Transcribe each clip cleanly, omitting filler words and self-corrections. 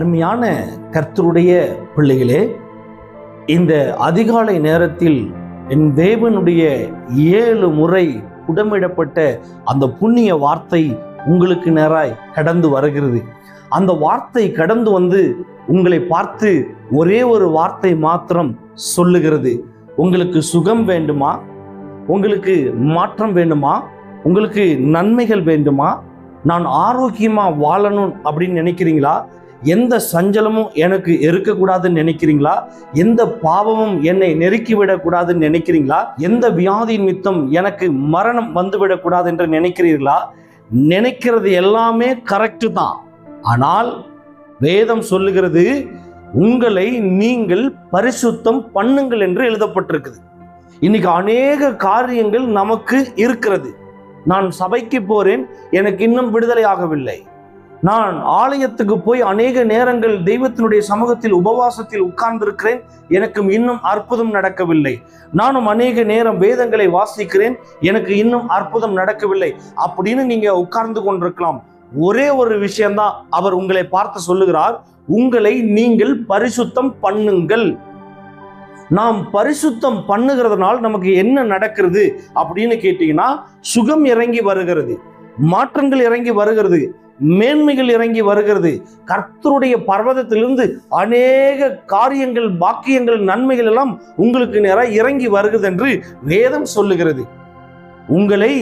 அருமையான கர்த்தருடைய பிள்ளைகளே, இந்த அதிகாலை நேரத்தில் என் தேவனுடைய 7 முறை புடமிடப்பட்ட அந்த புண்ணிய வார்த்தை உங்களுக்கு நேராய் கடந்து வருகிறது. அந்த வார்த்தை கடந்து வந்து உங்களை பார்த்து ஒரே ஒரு வார்த்தை மாத்திரம் சொல்லுகிறது. உங்களுக்கு சுகம் வேண்டுமா? உங்களுக்கு மாற்றம் வேண்டுமா? உங்களுக்கு நன்மைகள் வேண்டுமா? நான் ஆரோக்கியமா வாழணும் அப்படின்னு நினைக்கிறீங்களா? எந்த சஞ்சலமும் எனக்கு இருக்கக்கூடாதுன்னு நினைக்கிறீங்களா? எந்த பாவமும் என்னை நெருக்கிவிடக்கூடாதுன்னு நினைக்கிறீங்களா? எந்த வியாதி நிமித்தம் எனக்கு மரணம் வந்துவிடக்கூடாது என்று நினைக்கிறீர்களா? நினைக்கிறது எல்லாமே கரெக்டு தான். ஆனால் வேதம் சொல்லுகிறது, உங்களை நீங்கள் பரிசுத்தம் பண்ணுங்கள் என்று எழுதப்பட்டிருக்குது. இன்னைக்கு அநேக காரியங்கள் நமக்கு இருக்கிறது. நான் சபைக்கு போறேன், எனக்கு இன்னும் விடுதலை ஆகவில்லை. நான் ஆலயத்துக்கு போய் அநேக நேரங்கள் தெய்வத்தினுடைய சமூகத்தில் உபவாசத்தில் உட்கார்ந்திருக்கிறேன், எனக்கு இன்னும் அற்புதம் நடக்கவில்லை. நானும் அநேக நேரம் வேதங்களை வாசிக்கிறேன், எனக்கு இன்னும் அற்புதம் நடக்கவில்லை அப்படின்னு நீங்க உட்கார்ந்து கொண்டிருக்கலாம். ஒரே ஒரு விஷயம்தான் அவர் உங்களை பார்த்து சொல்லுகிறார், உங்களை நீங்கள் பரிசுத்தம் பண்ணுங்கள். நாம் பரிசுத்தம் பண்ணுகிறதுனால் நமக்கு என்ன நடக்கிறது அப்படின்னு கேட்டீங்கன்னா, சுகம் இறங்கி வருகிறது, மாற்றங்கள் இறங்கி வருகிறது, மேன்மைகள் இறங்கி வருகிறது. கர்த்தருடைய பர்வதத்திலிருந்து அநேக காரியங்கள், பாக்கியங்கள், நன்மைகள் எல்லாம் உங்களுக்கு நேராக இறங்கி வருகிறது என்று வேதம் சொல்லுகிறது. உங்களை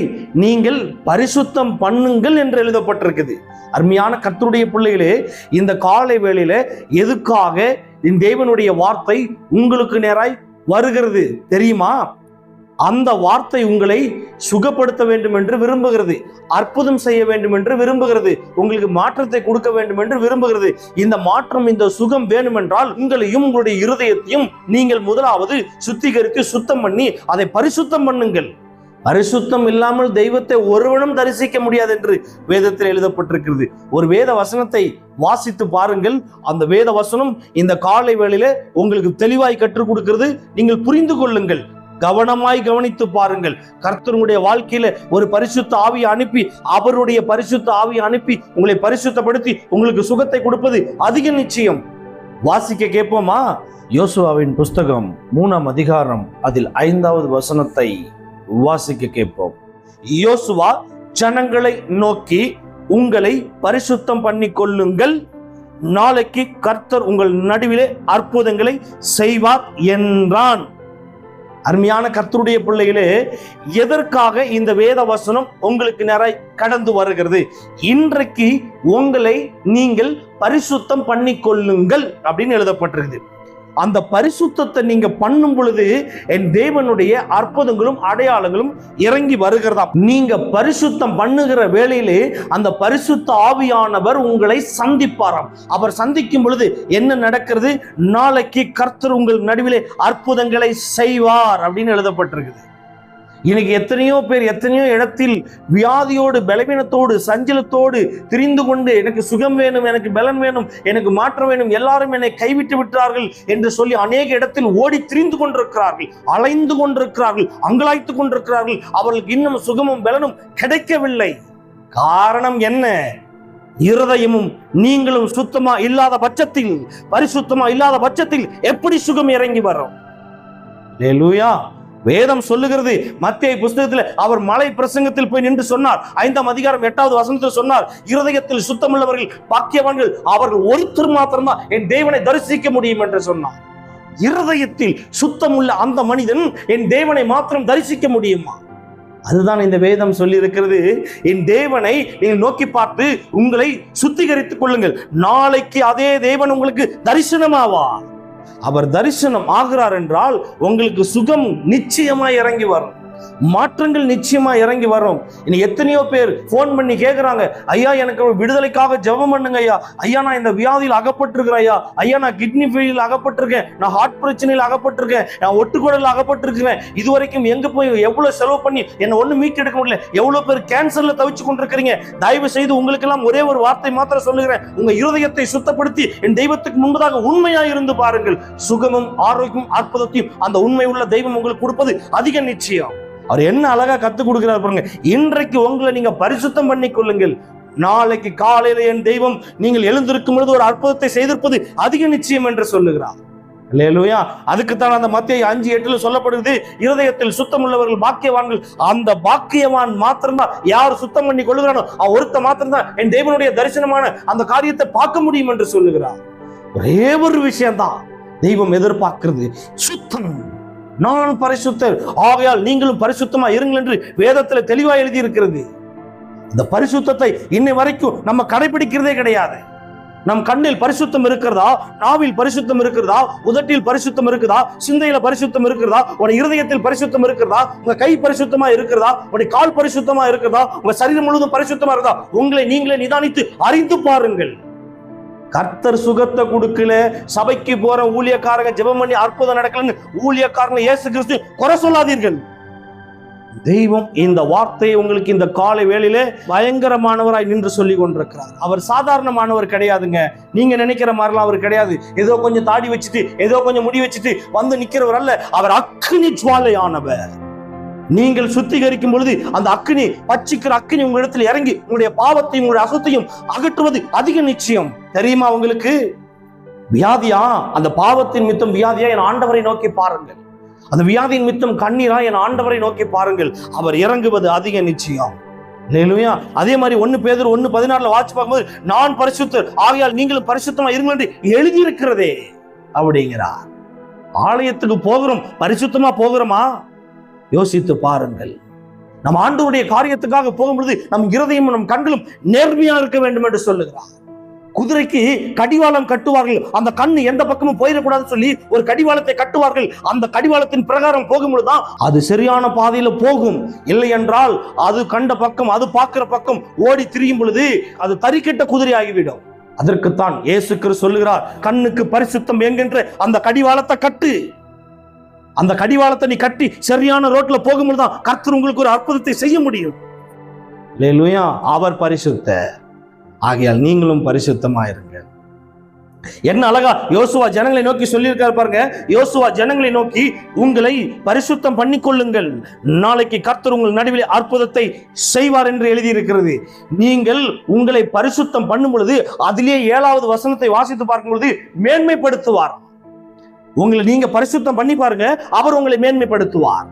நீங்கள் பரிசுத்தம் பண்ணுங்கள் என்று எழுதப்பட்டிருக்குது. அருமையான கர்த்தருடைய பிள்ளைகளே, இந்த காலை வேளையில எதுக்காக இந்த தேவனுடைய வார்த்தை உங்களுக்கு நேராய் வருகிறது தெரியுமா? அந்த வார்த்தை உங்களை சுகப்படுத்த வேண்டும் என்று விரும்புகிறது, அற்புதம் செய்ய வேண்டும் என்று விரும்புகிறது, உங்களுக்கு மாற்றத்தை கொடுக்க வேண்டும் என்று விரும்புகிறது. இந்த மாற்றம், இந்த சுகம் வேண்டுமென்றால் உங்களையும் உங்களுடைய இருதயத்தையும் நீங்கள் முதலாவது சுத்திகரித்து சுத்தம் பண்ணி அதை பரிசுத்தம் பண்ணுங்கள். பரிசுத்தம் இல்லாமல் தெய்வத்தை ஒருவனும் தரிசிக்க முடியாது என்று வேதத்தில் எழுதப்பட்டிருக்கிறது. ஒரு வேத வசனத்தை வாசித்து பாருங்கள். அந்த வேத வசனம் இந்த காலை வேளையில உங்களுக்கு தெளிவாய் கற்றுக் கொடுக்கிறது. நீங்கள் புரிந்து கொள்ளுங்கள், கவனமாய் கவனித்து பாருங்கள். கர்த்தருடைய வாழ்க்கையில ஒரு பரிசுத்த ஆவியை அனுப்பி, அவருடைய பரிசுத்த ஆவியை அனுப்பி உங்களை பரிசுத்தப்படுத்தி உங்களுக்கு சுகத்தை கொடுப்பது அதிக நிச்சயம். வாசிக்க கேட்போமா? யோசுவாவின் புஸ்தகம் 3ஆம் அதிகாரம் அதில் 5வது வசனத்தை வாசிக்க கேட்போம். யோசுவா ஜனங்களை நோக்கி, உங்களை பரிசுத்தம் பண்ணி கொள்ளுங்கள், நாளைக்கு கர்த்தர் உங்கள் நடுவிலே அற்புதங்களை செய்வார் என்றான். அருமையான கர்த்தருடைய பிள்ளைகளே, எதற்காக இந்த வேத வசனம் உங்களுக்கு நேராய் கடந்து வருகிறது? இன்றைக்கு உங்களை நீங்கள் பரிசுத்தம் பண்ணி கொள்ளுங்கள் அப்படின்னு எழுதப்பட்டிருக்குது. அந்த பரிசுத்தத்தை நீங்க பண்ணும் பொழுது என் தேவனுடைய அற்புதங்களும் அடையாளங்களும் இறங்கி வருகிறதா. நீங்க பரிசுத்தம் பண்ணுகிற வேளையிலே அந்த பரிசுத்த ஆவியானவர் உங்களை சந்திப்பாராம். அவர் சந்திக்கும் பொழுது என்ன நடக்கிறது? நாளைக்கு கர்த்தர் உங்கள் நடுவிலே அற்புதங்களை செய்வார் அப்படின்னு எழுதப்பட்டிருக்குது. இன்னைக்கு எத்தனையோ பேர் எத்தனையோ இடத்தில் வியாதியோடு, பலவீனத்தோடு, சஞ்சலத்தோடு திரிந்து கொண்டு, எனக்கு சுகம் வேணும், எனக்கு பலன் வேணும், எனக்கு மாற்றம் வேணும், எல்லாரும் என்னை கைவிட்டு விட்டார்கள் என்று சொல்லி அநேக இடத்தில் ஓடி திரிந்து கொண்டிருக்கிறார்கள், அலைந்து கொண்டிருக்கிறார்கள், அங்கலாய்த்து கொண்டிருக்கிறார்கள். அவர்களுக்கு இன்னும் சுகமும் பலனும் கிடைக்கவில்லை. காரணம் என்ன? இருதயமும் நீங்களும் சுத்தமா இல்லாத பட்சத்தில், பரிசுத்தமா இல்லாத பட்சத்தில் எப்படி சுகம் இறங்கி வரும்? அல்லேலூயா. வேதம் சொல்லுகிறது, மத்தேயு புஸ்தகத்தில் அவர் மலை பிரசங்கத்தில் போய் நின்று சொன்னார். 5ஆம் அதிகாரம் 8வது வசனத்தில் சொன்னார், இருதயத்தில் சுத்தமுள்ளவர்கள் பாக்கியவான்கள், அவர்கள் ஒருத்தர் மாத்திரம்தான் என் தேவனை தரிசிக்க முடியும் என்று சொன்னார். இருதயத்தில் சுத்தமுள்ள அந்த மனிதன் என் தேவனை மாத்திரம் தரிசிக்க முடியுமா? அதுதான் இந்த வேதம் சொல்லி இருக்கிறது. என் தேவனை நீங்கள் நோக்கி பார்த்து உங்களை சுத்திகரித்துக் கொள்ளுங்கள், நாளைக்கு அதே தேவன் உங்களுக்கு தரிசனமாவார். அவர் தரிசனம் ஆகிறார் என்றால் உங்களுக்கு சுகம் நிச்சயமாய் இறங்கி வரும், மாற்றங்கள் நிச்சயமா இறங்கி வரும். இன்னைக்கு எத்தனையோ பேர் போன் பண்ணி கேட்கிறாங்க, ஐயா எனக்கு விடுதலைக்காக ஜெபம் பண்ணுங்க ஐயா, ஐயா நான் இந்த வியாதியில் அகப்பட்டிருக்கிறேன் ஐயா, ஐயா நான் கிட்னி ஃபெயிலில் அகப்பட்டிருக்கேன், நான் ஹார்ட் பிரச்சனையில் அகப்பட்டிருக்கேன், நான் ஒட்டுக்குடலில் அகப்பட்டிருக்கிறேன், இதுவரைக்கும் எங்க போய் எவ்வளவு செலவு பண்ணி என்ன ஒண்ணு மீட்டெடுக்க முடியல, எவ்வளவு பேர் கேன்சர்ல தவிச்சு கொண்டிருக்கிறீங்க. தயவு செய்து உங்களுக்கெல்லாம் ஒரே ஒரு வார்த்தை மாத்திரம் சொல்லுகிறேன், உங்க இருதயத்தை சுத்தப்படுத்தி என் தெய்வத்துக்கு முன்பதாக உண்மையா இருந்து பாருங்கள். சுகமும் ஆரோக்கியம் அற்புதத்தையும் அந்த உண்மை உள்ள தெய்வம் உங்களுக்கு கொடுப்பது அதிக நிச்சயம். அவர் என்ன அழகா கத்துக் கொடுக்கிறார் பாருங்க. இன்றைக்கு உங்களை நீங்க பரிசுத்தம் பண்ணி கொள்ளுங்கள், நாளைக்கு காலையில என் தெய்வம் நீங்கள் எழுந்திருக்கும் பொழுது ஒரு அற்புதத்தை செய்திருப்பது அதிக நிச்சயம் என்று சொல்லுகிறார். அல்லேலூயா. அதுக்குத்தான் அந்த மத்தேயு 5:8 சொல்லப்படுது, இருதயத்தில் சுத்தம் உள்ளவர்கள் பாக்கியவான்கள். அந்த பாக்கியவான் மாத்திரம்தான், யார் சுத்தம் பண்ணி கொள்ளுகிறானோ ஒருத்த மாத்திரம்தான் என் தேவனுடைய தரிசனமான அந்த காரியத்தை பார்க்க முடியும் என்று சொல்லுகிறார். ஒரே ஒரு விஷயம்தான் தெய்வம் எதிர்பார்க்கிறது, சுத்தம். நான் பரிசுத்தர், ஆகையால் நீங்களும் பரிசுத்தமா இருங்கள் என்று வேதத்தில் தெளிவாக எழுதி இருக்கிறது. இந்த பரிசுத்தத்தை இன்னை வரைக்கும் நம்ம கடைபிடிக்கிறதே கிடையாது. நம் கண்ணில் பரிசுத்தம் இருக்கிறதா, நாவில் பரிசுத்தம் இருக்கிறதா, உதட்டில் பரிசுத்தம் இருக்குதா, சிந்தையில பரிசுத்தம் இருக்கிறதா, உங்க இருதயத்தில் பரிசுத்தம் இருக்கிறதா, உங்க கை பரிசுத்தமா இருக்கிறதா, உங்க கால் பரிசுத்தமா இருக்கிறதா, உங்க சரீரம் முழுவதும் பரிசுத்தமா இருக்கிறதா, உங்களை நீங்களே நிதானித்து அறிந்து பாருங்கள். கர்த்தர் சுகத்தை கொடுக்கல, சபைக்கு போற ஊழியக்காரங்க ஜெபம் பண்ணி அற்புதம் நடக்கலன்னு ஊழியக்காரங்க இயேசு கிறிஸ்து குறை சொல்லாதீர்கள். தெய்வம் இந்த வார்த்தையை உங்களுக்கு இந்த காலை வேளையிலே பயங்கரமானவராய் நின்று சொல்லி கொண்டிருக்கிறார். அவர் சாதாரணமானவர் கிடையாதுங்க. நீங்க நினைக்கிற மாதிரிலாம் அவர் கிடையாது. ஏதோ கொஞ்சம் தாடி வச்சுட்டு, ஏதோ கொஞ்சம் முடி வச்சுட்டு வந்து நிக்கிறவர் அல்ல. அவர் அக்கினி ஜுவாலையானவர். நீங்கள் சுத்திகரிக்கும் பொழுது அந்த அக்கினி, பச்சிக்கிற அக்கினி உங்களிடத்தில் இறங்கி உங்களுடைய பாவத்தையும் உங்களுடைய அசுத்தையும் அகற்றுவது அதிக நிச்சயம். தெரியுமா உங்களுக்கு? வியாதியா, அந்த பாவத்தின் மித்தம் வியாதியா, என் ஆண்டவரை நோக்கி பாருங்கள். அந்த வியாதியின் மித்தம் கண்ணீரா, என் ஆண்டவரை நோக்கி பாருங்கள். அவர் இறங்குவது அதிக நிச்சயம். அல்லேலூயா. அதே மாதிரி 1 பேதுரு 1:16 வாட்சி பார்க்கும்போது, நான் பரிசுத்தர், ஆகையால் நீங்களும் பரிசுத்தமா இருங்கள் என்று எழுதியிருக்கிறதே அப்படிங்கிறார். ஆலயத்துக்கு போகிறோம், பரிசுத்தமா போகிறோமா? யோசித்து பாருங்கள். நம் ஆண்டவருடைய காரியத்துக்காக போகும்பொழுது நம் இருதயமும் நம் கண்களும் நேர்மையா இருக்க வேண்டும் என்று சொல்லுகிறார். குதிரைக்கு கடிவாளம் கட்டுவார்கள், அந்த கண்ணு எந்த பக்கமும் போயிடக்கூடாதுன்னு சொல்லி ஒரு கடிவாளத்தை கட்டுவார்கள். அந்த கடிவாளத்தின் பிரகாரம் போகும்பொழுதுதான் அது சரியான பாதையில போகும். இல்லை என்றால் அது கண்ட பக்கம், அது பார்க்கிற பக்கம் ஓடி திரியும் பொழுது அது தறிக்கெட்ட குதிரை ஆகிவிடும். அதற்குத்தான் இயேசு கிறிஸ்து சொல்லுகிறார், கண்ணுக்கு பரிசுத்தம் என்கின்ற அந்த கடிவாளத்தை கட்டு. அந்த கடிவாளத்தை நீ கட்டி சரியான ரோட்ல போகும்பொழுதுதான் கர்த்தர் உங்களுக்கு ஒரு அற்புதத்தை செய்ய முடியும். அல்லேலூயா. அவர் பரிசுத்தர், ஆகையால் நீங்களும் பரிசுத்தமாயிருங்கள். என்ன அழகா யோசுவா ஜனங்களை நோக்கி சொல்லியிருக்காரு பாருங்க. யோசுவா ஜனங்களை நோக்கி, உங்களை பரிசுத்தம் பண்ணிக்கொள்ளுங்கள், நாளைக்கு கர்த்தர் உங்கள் நடுவில் அற்புதத்தை செய்வார் என்று எழுதியிருக்கிறது. நீங்கள் உங்களை பரிசுத்தம் பண்ணும் பொழுது அதிலே 7வது வசனத்தை வாசித்து பார்க்கும் பொழுது மேன்மைப்படுத்துவார். உங்களை நீங்க பரிசுத்தம் பண்ணி பாருங்க, அவர் உங்களை மேன்மைப்படுத்துவார்.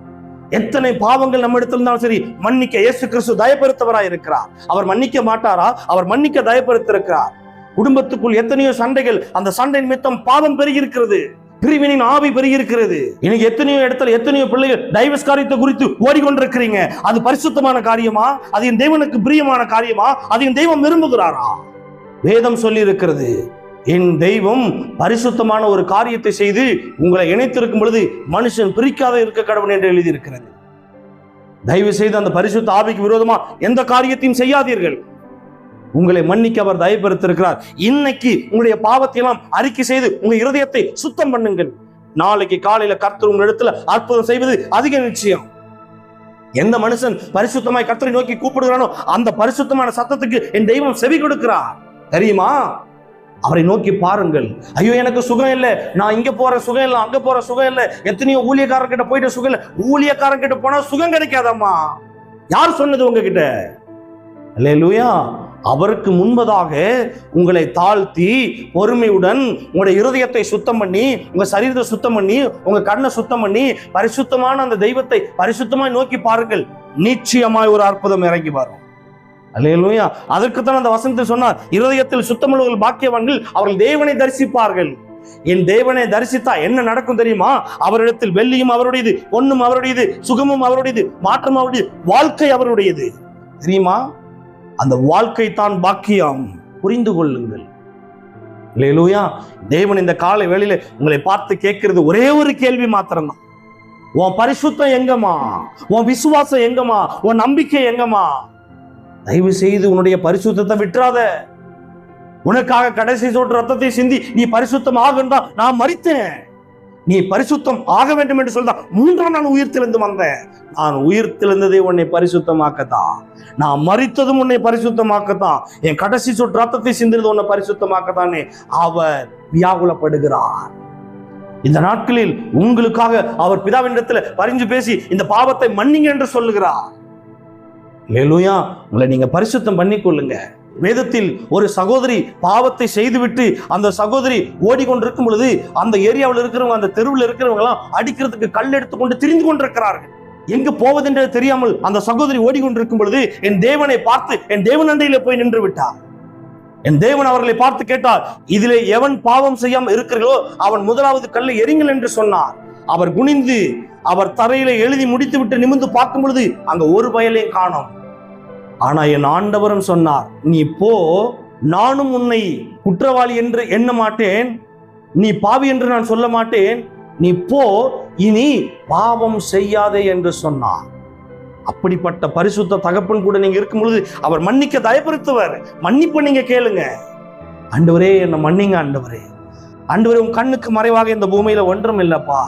எத்தனை பாவங்கள் நம்ம இடத்துல இருந்தாலும் சரி, மன்னிக்க இயேசு கிறிஸ்து தயப்படுத்தவராய் இருக்கிறார். அவர் மன்னிக்க மாட்டாரா? அவர் மன்னிக்க தயப்படுத்திருக்கிறார். குடும்பத்துக்குள் எத்தனையோ சண்டைகள், அந்த சண்டை நிமித்தம் பாவம் பெருகி இருக்கிறது, பிரிவினின் ஆவி பெருகி இருக்கிறது. இன்னைக்கு எத்தனையோ இடத்துல எத்தனையோ பிள்ளைகள் டைவர்ஸ் காரியத்தை குறித்து ஓடிக்கொண்டிருக்கிறீங்க. அது பரிசுத்தமான காரியமா? அது என் தேவனுக்கு பிரியமான காரியமா? அது என் தெய்வம் விரும்புகிறாரா? வேதம் சொல்லி இருக்கிறது, என் தெய்வம் பரிசுத்தமான ஒரு காரியத்தை செய்து உங்களை இணைத்திருக்கும் பொழுது மனுஷன் பிரிக்காத இருக்க கடவுள் என்று எழுதியிருக்கிறது. தயவு செய்து அந்த பரிசுத்த ஆவிக்கு விரோதமா எந்த காரியத்தையும் செய்யாதீர்கள். உங்களை மன்னிக்க அவர் தயப்படுத்திருக்கிறார். இன்னைக்கு உங்களுடைய பாவத்தை எல்லாம் அறிக்கை செய்து உங்க இருதயத்தை சுத்தம் பண்ணுங்கள். நாளைக்கு காலையில கர்த்தர் உங்களிடத்துல அற்புதம் செய்வது அதிக நிச்சயம். எந்த மனுஷன் பரிசுத்தமாய் கர்த்தரை நோக்கி கூப்பிடுகிறானோ அந்த பரிசுத்தமான சத்தத்துக்கு என் தெய்வம் செவி கொடுக்கிறார். தெரியுமா? அவரை நோக்கி பாருங்கள். ஐயோ எனக்கு சுகம் இல்லை, நான் இங்க போற சுகம் இல்லை, அங்க போற சுகம் இல்லை, எத்தனையோ ஊழியக்காரன் கிட்ட போயிட்ட சுகம் இல்லை. ஊழியக்காரன் கிட்ட போனா சுகம் கிடைக்காதம்மா. யார் சொன்னது உங்ககிட்ட? அல்லேலூயா. அவருக்கு முன்பதாக உங்களை தாழ்த்தி பொறுமையுடன் உங்களுடைய இருதயத்தை சுத்தம் பண்ணி, உங்க சரீரத்தை சுத்தம் பண்ணி, உங்க கண்ணை சுத்தம் பண்ணி, பரிசுத்தமான அந்த தெய்வத்தை பரிசுத்தமாய் நோக்கி பாருங்கள். நிச்சயமாய் ஒரு அற்புதம் இறங்கி வரும். அல்லேலூயா. அதற்குத்தான் அந்த வசனத்தில் சொன்னார், இருதயத்தில் சுத்தமுள்ளவர்கள் பாக்கியவான்கள், அவர்கள் தேவனை தரிசிப்பார்கள். என் தேவனை தரிசித்தா என்ன நடக்கும் தெரியுமா? அவரிடத்தில் வெள்ளியும் அவருடையது, பொன்னும் அவருடையது, சுகமும் அவருடையது, மாற்றம் அவருடையது, வாழ்க்கை அவருடையது. தெரியுமா? அந்த வாழ்க்கை தான் பாக்கியம். புரிந்து கொள்ளுங்கள். அல்லேலூயா. தேவன் இந்த காலை வேளையில உங்களை பார்த்து கேட்கிறது ஒரே ஒரு கேள்வி மாத்திரம்தான். உன் பரிசுத்தம் எங்கம்மா? உன் விசுவாசம் எங்கம்மா? உன் நம்பிக்கை எங்கம்மா? தயவு செய்து உன்னுடைய பரிசுத்தத்தை விட்டுறாத. உனக்காக கடைசி சொட்டு ரத்தத்தை சிந்தி நீ பரிசுத்தம் ஆகுன்றா நான் மரித்தேன், நீ பரிசுத்தம் ஆக வேண்டும் என்று சொல்ல 3ஆம் நாள் உயிர்த்தெழுந்து வந்தேன். நான் உயிர்த்தெழுந்ததே உன்னை பரிசுத்தமாக்கத்தான். நான் மரித்ததும் உன்னை பரிசுத்தமாக்கத்தான். என் கடைசி சொட்டு ரத்தத்தை சிந்தினது உன்னை பரிசுத்தமாக்கத்தானே அவர் வியாகுலப்படுகிறார். இந்த நாட்களில் உங்களுக்காக அவர் பிதாவினிடத்துல பரிந்து பேசி இந்த பாவத்தை மன்னிங்க என்று சொல்லுகிறார். அல்லேலூயா. உங்களை நீங்க பரிசுத்தம் பண்ணிக்கொள்ளுங்க. வேதத்தில் ஒரு சகோதரி பாவத்தை செய்துவிட்டு அந்த சகோதரி ஓடிக்கொண்டிருக்கும் பொழுது அந்த ஏரியாவில் இருக்கிறவங்க, அந்த தெருவில் இருக்கிறவங்க எல்லாம் அடிக்கிறதுக்கு கல் எடுத்துக்கொண்டு திரிந்து கொண்டிருக்கிறார்கள். எங்கு போவதென்று தெரியாமல் அந்த சகோதரி ஓடிக்கொண்டிருக்கும் பொழுது என் தேவனை பார்த்து என் தேவன் அண்டையில போய் நின்று விட்டார். என் தேவன் அவர்களை பார்த்து கேட்டார், இதிலே எவன் பாவம் செய்யாமல் இருக்கிறீர்களோ அவன் முதலாவது கல்லை எறிங்கள் என்று சொன்னார். அவர் குனிந்து அவர் தரையில எழுதி முடித்து விட்டு நிமிர்ந்து பார்க்கும் பொழுது அங்க ஒரு பயலையும் காணோம். ஆனா என் ஆண்டவரும் சொன்னார், நீ போ, நானும் உன்னை குற்றவாளி என்று எண்ண மாட்டேன், நீ பாவி என்று நான் சொல்ல மாட்டேன், நீ போ, இனி பாவம் செய்யாதே என்று சொன்னார். அப்படிப்பட்ட பரிசுத்த தகப்பன் கூட நீங்க இருக்கும் பொழுது அவர் மன்னிக்க தயப்படுத்துவர். மன்னிப்பு நீங்க கேளுங்க. ஆண்டவரே என்னை மன்னிங்க ஆண்டவரே. ஆண்டவரே உன் கண்ணுக்கு மறைவாக இந்த பூமியில ஒன்றும் இல்லப்பா,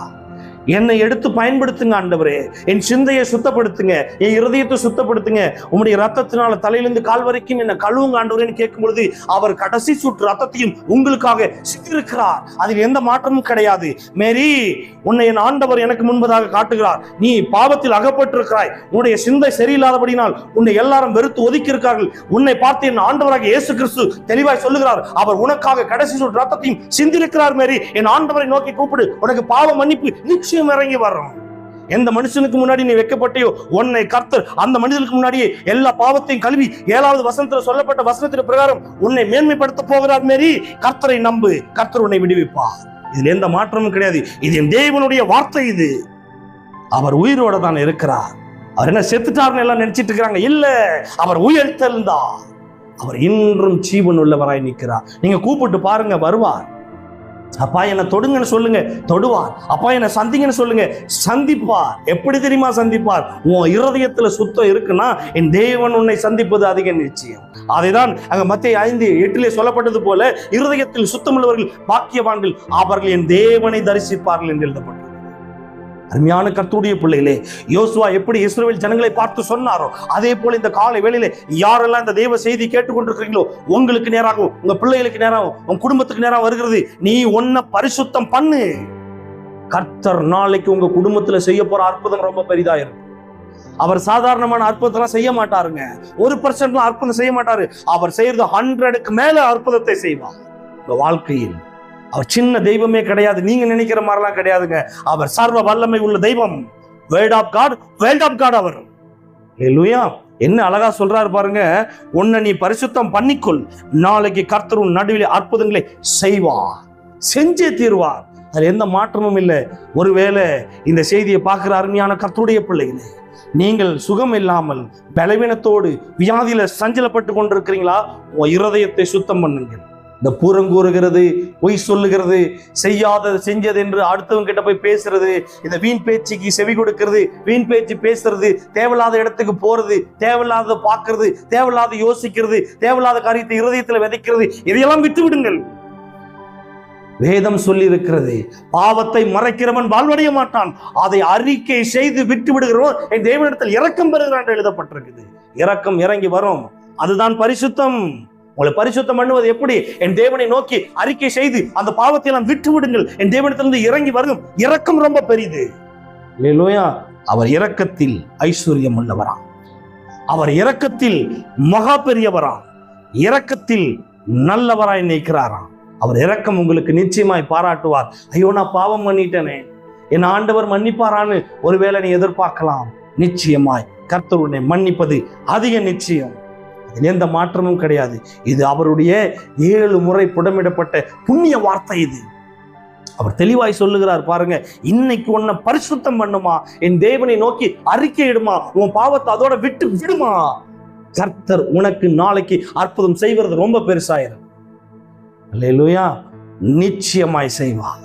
என்னை எடுத்து பயன்படுத்துங்க ஆண்டவரே. என் சிந்தையை சுத்தப்படுத்துங்க, என் இருதயத்தை சுத்தப்படுத்துங்க, உம்முடைய ரத்தத்தினால தலையிலிருந்து கால் வரைக்கும் என்ன கழுவுங்க ஆண்டவரேன்னு கேட்கும் பொழுது அவர் கடைசி சுற்று ரத்தத்தையும் உங்களுக்காக சிந்திருக்கிறார். அதில் எந்த மாற்றமும் கிடையாது. மேரி, உன்னை என் ஆண்டவர் எனக்கு முன்பதாக காட்டுகிறார். நீ பாவத்தில் அகப்பட்டிருக்கிறாய், உன்னுடைய சிந்தை சரியில்லாதபடினால் உன்னை எல்லாரும் வெறுத்து ஒதுக்கி இருக்கார்கள். உன்னை பார்த்து என் ஆண்டவராக இயேசு கிறிஸ்து தெளிவாய் சொல்லுகிறார், அவர் உனக்காக கடைசி சுற்று ரத்தத்தையும் சிந்திருக்கிறார். மேரி, என் ஆண்டவரை நோக்கி கூப்பிடு, உனக்கு பாவ மன்னிப்பு நிச்சயம் இறங்கி வரும். எந்த மனுஷனுக்கு முன்னாடி நீ வைக்கப்பட்டியோ உன்னை கர்த்தர் அந்த மனிதனுக்கு முன்னாடியே எல்லா பாவத்தையும் கழுவி 7வது வசனத்தில் சொல்லப்பட்ட வசனத்தின் பிரகாரம் உன்னை மேன்மைப்படுத்த போகிறார். மேரி, கர்த்தரை நம்பு, கர்த்தர் உன்னை விடுவிப்பார். இதுல எந்த மாற்றமும் கிடையாது. இது என் தேவனுடைய வார்த்தை. இது அவர் உயிரோட தான் இருக்கிறார். அவர் என்ன செத்துட்டார்னு எல்லாம் நினைச்சிட்டு இருக்கிறாங்க. இல்ல, அவர் உயிர்த்தெழுந்தார். அவர் இன்றும் ஜீவன் உள்ளவராய் நிற்கிறார். நீங்க கூப்பிட்டு பாருங்க, வருவார். அப்பா என்னை தொடுங்கன்னு சொல்லுங்க, தொடுவார். அப்பா என்னை சந்திங்கன்னு சொல்லுங்க, சந்திப்பார். எப்படி தெரியுமா சந்திப்பார்? உன் இருதயத்துல சுத்தம் இருக்குன்னா என் தேவன் உன்னை சந்திப்பது அதிக நிச்சயம். அதைதான் அங்க மத்தேயு 5:8 சொல்லப்பட்டது போல, இருதயத்தில் சுத்தமுள்ளவர்கள் பாக்கியவான்கள், அவர்கள் என் தேவனை தரிசிப்பார்கள் என்று எழுதப்பட்டது. அருமையான கர்த்தருடைய பிள்ளைகளே, யோசுவா எப்படி இஸ்ரவேல் ஜனங்களை பார்த்து சொன்னாரோ அதே போல இந்த காலை வேளையில யாரெல்லாம் இந்த தேவ செய்தி கேட்டுக்கொண்டிருக்கிறீங்களோ உங்களுக்கு நேராகவும் உங்க பிள்ளைகளுக்கு நேராகவும் உங்க குடும்பத்துக்கு நேராக வருகிறது. நீ உன்னை பரிசுத்தம் பண்ணு. கர்த்தர் நாளைக்கு உங்க குடும்பத்துல செய்ய போற அற்புதம் ரொம்ப பெரிதா இருக்கும். அவர் சாதாரணமான அற்புதம் செய்ய மாட்டாருங்க. 1% அற்புதம் செய்ய மாட்டாரு. அவர் செய்யறது 100க்கு மேல அற்புதத்தை செய்வார் உங்க வாழ்க்கையில். அவர் சின்ன தெய்வமே கிடையாது, நீங்க நினைக்கிற மாதிரிலாம் கிடையாதுங்க. அவர் சர்வ வல்லமை உள்ள தெய்வம். வேர்ட் ஆஃப் காட் அவர். ஹல்லேலூயா. என்ன அழகா சொல்றாரு பாருங்க, உன்னை நீ பரிசுத்தம் பண்ணிக்கொள், நாளைக்கு கர்த்தர் உன் நடுவில் அற்புதங்களை செய்வார், செஞ்சே தீர்வார். அது எந்த மாற்றமும் இல்லை. ஒருவேளை இந்த செய்தியை பார்க்கிற அருமையான கர்த்தருடைய பிள்ளைகளே, நீங்கள் சுகம் இல்லாமல் பலவீனத்தோடு வியாதியில சஞ்சலப்பட்டு கொண்டிருக்கிறீங்களா? உன் இருதயத்தை சுத்தம் பண்ணுங்கள். இந்த பூரங்கூறுகிறது, பொய் சொல்லுகிறது, செய்யாதது செஞ்சது என்று அடுத்தவங்க கிட்ட போய் பேசுறது, இந்த வீண் பேச்சுக்கு செவி கொடுக்கிறது, வீண் பேச்சு பேசுறது, தேவையில்லாத இடத்துக்கு போறது, தேவையில்லாத பார்க்கறது, தேவையில்லாத யோசிக்கிறது, தேவையில்லாத காரியத்தை இருதயத்தில் விதைக்கிறது, இதையெல்லாம் விட்டு விடுங்கள். வேதம் சொல்லி இருக்கிறது, பாவத்தை மறைக்கிறவன் வாழ்வடைய மாட்டான், அதை அறிக்கை செய்து விட்டு விடுகிறவன் என் தேவனிடத்தில் இரக்கம் பெறுகிறான் என்று எழுதப்பட்டிருக்குது. இரக்கம் இறங்கி வரும். அதுதான் பரிசுத்தம். உங்களை பரிசுத்தம் பண்ணுவது எப்படி? என் தேவனை நோக்கி அறிக்கை செய்து அந்த பாவத்தை எல்லாம் விட்டு விடுங்கள். என் தேவனிடத்திலிருந்து இறங்கி வரும் இரக்கம் ரொம்ப பெரிது. ஹல்லேலூயா. அவர் இரக்கத்தில் ஐஸ்வர்யம் உள்ளவராம். அவர் இரக்கத்தில் மகா பெரியவராம். இரக்கத்தில் நல்லவராய் நிற்கிறாராம். அவர் இரக்கம் உங்களுக்கு நிச்சயமாய் பாராட்டுவார். ஐயோ, நான் பாவம் பண்ணிட்டேனே, என் ஆண்டவர் மன்னிப்பாரான்னு ஒருவேளை நீ எதிர்பார்க்கலாம். நிச்சயமாய் கர்த்தர் உன்னை மன்னிப்பது அதிக நிச்சயம். அதில் எந்த மாற்றமும் கிடையாது. இது அவருடைய 7 முறை புடமிடப்பட்ட புண்ணிய வார்த்தை. இது அவர் தெளிவாய் சொல்லுகிறார் பாருங்க, இன்னைக்கு உன்னை பரிசுத்தம் பண்ணுமா, என் தேவனை நோக்கி அறிக்கை இடுமா, உன் பாவத்தை அதோட விட்டு விடுமா, கர்த்தர் உனக்கு நாளைக்கு அற்புதம் செய்வது ரொம்ப பெருசாயிரும். அல்லேலூயா. நிச்சயமாய் செய்வார்,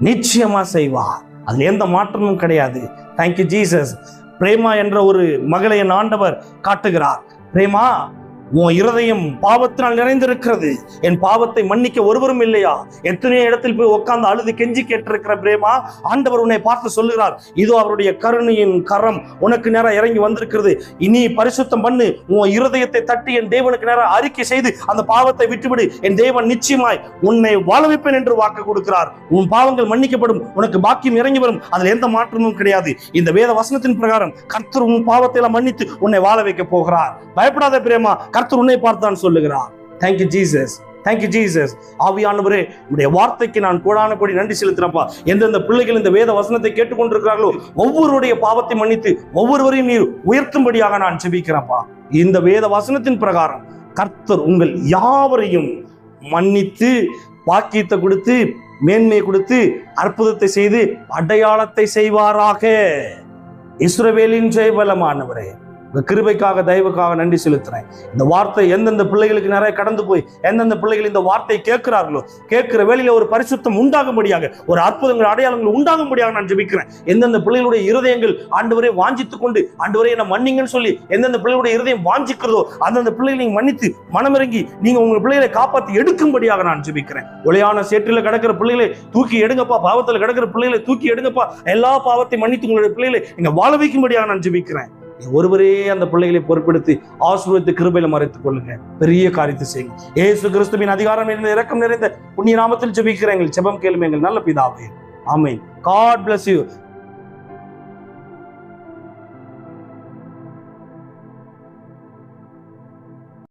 நிச்சயமா செய்வார். அதுல எந்த மாற்றமும் கிடையாது. Thank you Jesus. பிரேமா என்ற ஒரு மகளை என் ஆண்டவர் காட்டுகிறார். பிரேமா, உன் இருதயம் பாவத்தினால் நிறைந்திருக்கிறது, என் பாவத்தை மன்னிக்க ஒருவரும் இல்லையா? எத்தனையோ இடத்தில் போய் உட்கார்ந்து அழுது கெஞ்சி கேட்டிருக்கிற பிரேமா, ஆண்டவர் உன்னை பார்த்து சொல்லுகிறார், இதோ அவருடைய கருணையின் கரம் உனக்கு நேரம் இறங்கி வந்திருக்கிறது. இனி பரிசுத்தம் பண்ணு, உன் இருதயத்தை தட்டி என் தேவனுக்கு நேரம் அறிக்கை செய்து அந்த பாவத்தை விட்டுவிடு. என் தேவன் நிச்சயமாய் உன்னை வாழ வைப்பேன் என்று வாக்கு கொடுக்கிறார். உன் பாவங்கள் மன்னிக்கப்படும், உனக்கு பாக்கியம் இறங்கி வரும். அதில் எந்த மாற்றமும் கிடையாது. இந்த வேத வசனத்தின் பிரகாரம் கர்த்தர் உன் பாவத்தை எல்லாம் மன்னித்து உன்னை வாழ வைக்க போகிறார். பயப்படாத பிரேமா, கர்த்தர் உன்னை பார்த்தான் சொல்லுகிறார். Thank you Jesus, thank you Jesus. ஆவியானவரே, உடைய வார்த்தைக்கு நான் கோடான கோடி நன்றி செலுத்துறப்பா. எந்தெந்த பிள்ளைகள் இந்த வேத வசனத்தை கேட்டுக்கொண்டிருக்கிறார்களோ ஒவ்வொருடைய பாவத்தை மன்னித்து ஒவ்வொருவரையும் நீர் உயர்த்தும்படியாக நான் ஜெபிக்கிறேன்ப்பா. இந்த வேத வசனத்தின் பிரகாரம் கர்த்தர் உங்கள் யாவரையும் மன்னித்து வாக்கியத்தை கொடுத்து மேன்மையை கொடுத்து அற்புதத்தை செய்து அடையாளத்தை செய்வாராக. இஸ்ரவேலின் ஜெயபலமானவரே, கிருபைக்காக தயவுக்காக நன்றி செலுத்துறேன். இந்த வார்த்தை எந்தெந்த பிள்ளைகளுக்கு நிறைய கடந்து போய் எந்தெந்த பிள்ளைகள் இந்த வார்த்தையை கேட்கிறார்களோ கேட்கிற வேளையில ஒரு பரிசுத்தம் உண்டாகும்படியாக, ஒரு அற்புதங்கள் அடையாளங்கள் உண்டாகும்படியாக நான் ஜெபிக்கிறேன். எந்தெந்த பிள்ளைகளுடைய இருதயங்கள் ஆண்டவரே வாஞ்சித்துக் கொண்டு ஆண்டவரே என்ன மன்னிங்கன்னு சொல்லி எந்தெந்த பிள்ளைகளுடைய இருதயம் வாஞ்சிக்கிறதோ அந்தந்த பிள்ளைகளை நீங்க மன்னித்து மனமிறங்கி நீங்க உங்க பிள்ளைகளை காப்பாற்றி எடுக்கும்படியாக நான் ஜெபிக்கிறேன். ஒளியான சேற்றில கிடக்கிற பிள்ளைகளை தூக்கி எடுங்கப்பா, பாவத்தில் கிடக்கிற பிள்ளைகளை தூக்கி எடுங்கப்பா, எல்லா பாவத்தை மன்னித்து உங்களுடைய பிள்ளைகளை நீங்க வாழ வைக்கும்படியாக நான் ஜெபிக்கிறேன். ஒருவரே அந்த பிள்ளைகளை பொறுப்பெடுத்து ஆசீர்வதித்து கிருபையில மறைத்துக் கொள்ளுங்க. பெரிய காரியத்தை செய்யுங்க. இயேசு கிறிஸ்துவின் அதிகாரம் நிறைந்த இரக்கம் நிறைந்த புண்ணிய நாமத்தில் ஜெபிக்கிறேன். எங்கள் ஜெபம் கேளுமே எங்கள் நல்ல பிதாவே. ஆமென். God bless you.